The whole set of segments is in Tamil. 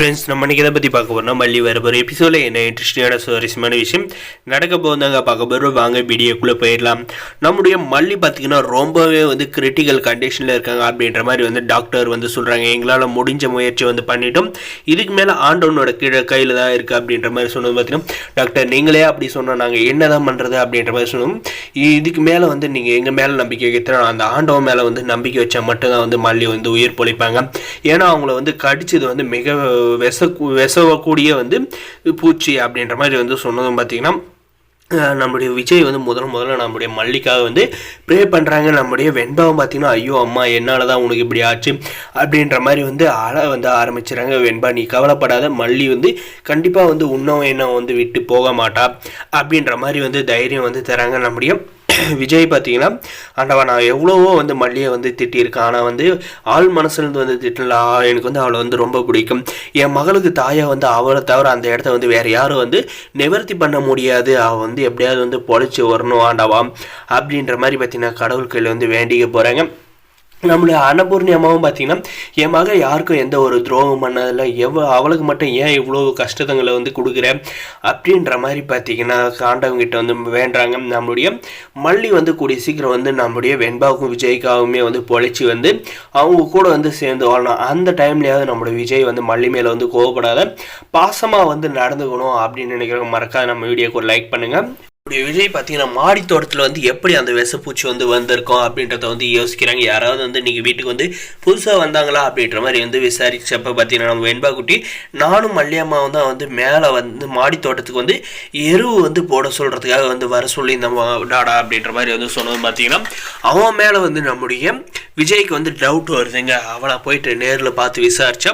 ஃப்ரெண்ட்ஸ் நம்ம இன்றைக்கி எதை பற்றி பார்க்க போகிறோம்னா மல்லி வர போகிற எபிசோடில் என்ன இன்ட்ரெஸ்டிங்கான சுவாரஸ்யமான விஷயம் நடக்க போதாங்க பார்க்க போகிறோம். வாங்க வீடியோக்குள்ளே போயிடலாம். நம்முடைய மல்லி பார்த்திங்கன்னா ரொம்பவே கிரிட்டிக்கல் கண்டிஷனில் இருக்காங்க அப்படின்ற மாதிரி டாக்டர் சொல்கிறாங்க. எங்களால் முடிஞ்ச முயற்சி பண்ணிட்டோம், இதுக்கு மேலே ஆண்டவனோட கையில் தான் இருக்குது அப்படின்ற மாதிரி சொன்னது பார்த்திங்கன்னா, டாக்டர் நீங்களே அப்படி சொன்னால் நாங்கள் என்ன தான் பண்ணுறது அப்படின்ற மாதிரி சொன்னோம். இதுக்கு மேலே நீங்கள் எங்கள் மேலே நம்பிக்கை வைக்கிறோம், அந்த ஆண்டவன் மேலே நம்பிக்கை வச்சா மட்டும்தான் மல்லி உயிர் பொழைப்பாங்க. ஏன்னா அவங்கள கடிச்சது மிக விசவக்கூடிய பூச்சி அப்படின்ற மாதிரி சொன்னதும் பார்த்திங்கன்னா, நம்முடைய விஜய் முதல்ல நம்முடைய மல்லிக்காக ப்ரே பண்ணுறாங்க. நம்முடைய வெண்பாவும் பார்த்திங்கன்னா, ஐயோ அம்மா என்னால் தான் உனக்கு இப்படி ஆச்சு அப்படின்ற மாதிரி அழ ஆரம்பிச்சுறாங்க. வெண்பா நீ கவலைப்படாத, மல்லி கண்டிப்பாக உன்னவன் என்ன விட்டு போக மாட்டா அப்படின்ற மாதிரி தைரியம் தராங்க. நம்முடைய விஜய் பார்த்தீங்கன்னா, ஆண்டவா நான் எவ்வளவோ மல்லியை திட்டியிருக்கேன், ஆனால் ஆள் மனசுலேருந்து திட்டல, எனக்கு அவளை ரொம்ப பிடிக்கும், என் மகளுக்கு தாயை அவளை தவிர அந்த இடத்த வேறு யாரும் நிவர்த்தி பண்ண முடியாது, அவள் எப்படியாவது பொழைச்சி வரணும் ஆண்டவா அப்படின்ற மாதிரி பார்த்தீங்கன்னா கடவுள் கையில் வேண்டிக்க போகிறாங்க. நம்மளுடைய அன்னபூர்ணி அம்மாவும் பார்த்தீங்கன்னா, என் மக யாருக்கும் எந்த ஒரு துரோகம் பண்ணதில்லை, அவளுக்கு மட்டும் ஏன் இவ்வளோ கஷ்டங்களை கொடுக்குற அப்படின்ற மாதிரி பார்த்தீங்கன்னா ஆண்டவங்கிட்ட வேண்டுறாங்க. நம்மளுடைய மல்லி கூடிய சீக்கிரம் நம்முடைய வெண்பாவுக்கும் விஜய்க்காகவுமே பொழைச்சி அவங்க கூட சேர்ந்து வாழணும். அந்த டைம்லேயாவது நம்மளுடைய விஜய் மல்லி மேலே கோவப்படாத பாசமாக நடந்துக்கணும் அப்படின்னு நினைக்கிறவங்க மறக்காத நம்ம வீடியோக்கு ஒரு லைக் பண்ணுங்கள். விஜய் பார்த்தீங்கன்னா மாடி தோட்டத்தில் எப்படி அந்த விஷப்பூச்சி வந்திருக்கோம் அப்படின்றத யோசிக்கிறாங்க. யாராவது நீங்கள் வீட்டுக்கு புதுசாக வந்தாங்களா அப்படின்ற மாதிரி விசாரிச்சப்போ பார்த்தீங்கன்னா, நம்ம வெண்பா குட்டி நானும் மல்லியம்மாவும் தான் மேலே மாடி தோட்டத்துக்கு எருவு போட சொல்கிறதுக்காக வர சொல்லி நம்ம டாடா அப்படின்ற மாதிரி சொன்னதும் பார்த்தீங்கன்னா, அவன் மேலே நம்முடைய விஜய்க்கு டவுட் வருதுங்க. அவனை போயிட்டு நேரில் பார்த்து விசாரித்தா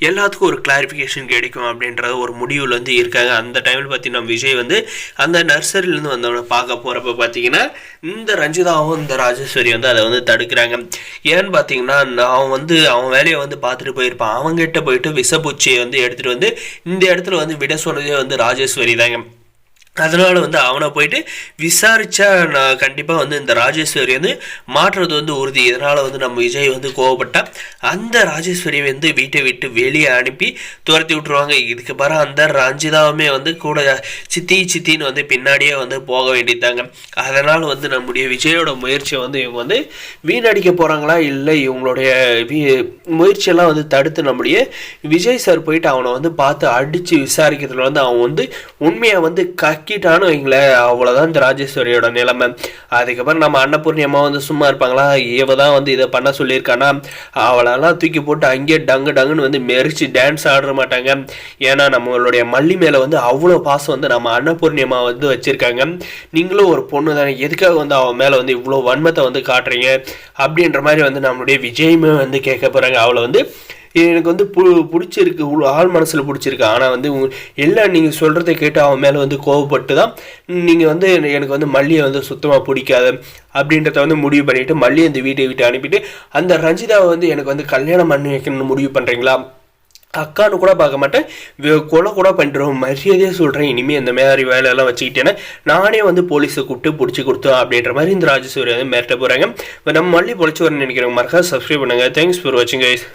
எல்லாத்துக்கும் ஒரு கிளாரிஃபிகேஷன் கிடைக்கும் அப்படின்ற ஒரு முடிவில் இருக்காங்க. அந்த டைமில் பார்த்தீங்கன்னா விஜய் அந்த நர்சரியில் வந்தவனை பார்க்க போகிறப்ப பார்த்தீங்கன்னா, இந்த ரஞ்சிதாவும் இந்த ராஜேஸ்வரி அதை தடுக்கிறாங்க. ஏன்னு பார்த்தீங்கன்னா, அவன் வேலையை பார்த்துட்டு போயிருப்பான், அவங்ககிட்ட போயிட்டு விஷப்பூச்சியை எடுத்துகிட்டு இந்த இடத்துல விட சொன்னதே ராஜேஸ்வரி தாங்க. அதனால் அவனை போயிட்டு விசாரித்தா நான் கண்டிப்பாக இந்த ராஜேஸ்வரி மாற்றுறது உறுதி. இதனால் நம்ம விஜய் கோவப்பட்டா அந்த ராஜேஸ்வரி வீட்டை விட்டு வெளியே அனுப்பி துரத்தி விட்டுருவாங்க. இதுக்கு பிறகு அந்த ரஞ்சிதாவுமே கூட சித்தின்னு பின்னாடியே போக வேண்டியதாங்க. அதனால் நம்முடைய விஜயோட முயற்சியை இவங்க வீணடிக்க போகிறாங்களா, இல்லை இவங்களுடைய முயற்சியெல்லாம் தடுத்து நம்முடைய விஜய் சார் போயிட்டு அவனை பார்த்து அடித்து விசாரிக்கிறதுல அவன் உண்மையாக கக்கிட்டானு வைங்களேன், அவ்வளோதான் இந்த ராஜேஸ்வரியோட நிலைமை. அதுக்கப்புறம் நம்ம அன்னபூர்ணி அம்மா சும்மா இருப்பாங்களா, இவ தான் இதை பண்ண சொல்லியிருக்கானா, அவளெல்லாம் தூக்கி போட்டு அங்கேயே டங்குன்னு மெரிச்சு டான்ஸ் ஆட மாட்டாங்க. ஏன்னா நம்மளுடைய மல்லி மேலே அவ்வளோ பாசம் நம்ம அன்னபூர்ணி அம்மா வச்சுருக்காங்க. நீங்களும் ஒரு பொண்ணு தானே, எதுக்காக அவன் மேலே இவ்வளோ வன்மத்தை காட்டுறீங்க அப்படின்ற மாதிரி நம்மளுடைய விஜயமே கேட்க போகிறாங்க. அவளை எனக்கு பிடிச்சிருக்கு, ஆள் மனசில் பிடிச்சிருக்கு, ஆனால் எல்லாம் நீங்கள் சொல்கிறத கேட்டு அவன் மேலே கோவப்பட்டு தான் நீங்கள் எனக்கு மல்லியை சுத்தமாக பிடிக்காது அப்படின்றத முடிவு பண்ணிவிட்டு மல்லியை இந்த வீட்டை விட்டு அனுப்பிட்டு அந்த ரஞ்சிதாவை எனக்கு கல்யாணம் பண்ணி வைக்கணும்னு முடிவு பண்ணுறீங்களா, அக்கான்னு கூட பார்க்க மாட்டேன், கொலை கூட பண்ணுறோம், மரியாதையாக சொல்கிறேன், இனிமேல் இந்த மாதிரி வேலையெல்லாம் வச்சுக்கிட்டேன்னா நானே போலீஸை கூப்பிட்டு பிடிச்சி கொடுத்தோம் அப்படின்ற மாதிரி இந்த ராஜேஸ்வரி மிரட்ட போகிறாங்க. நம்ம மல்லி பொழைச்சி வரணும்னு நினைக்கிறவங்க மறக்காம சப்ஸ்கிரைப் பண்ணுங்கள். தேங்க்ஸ் ஃபார் வாட்சிங் கைஸ்.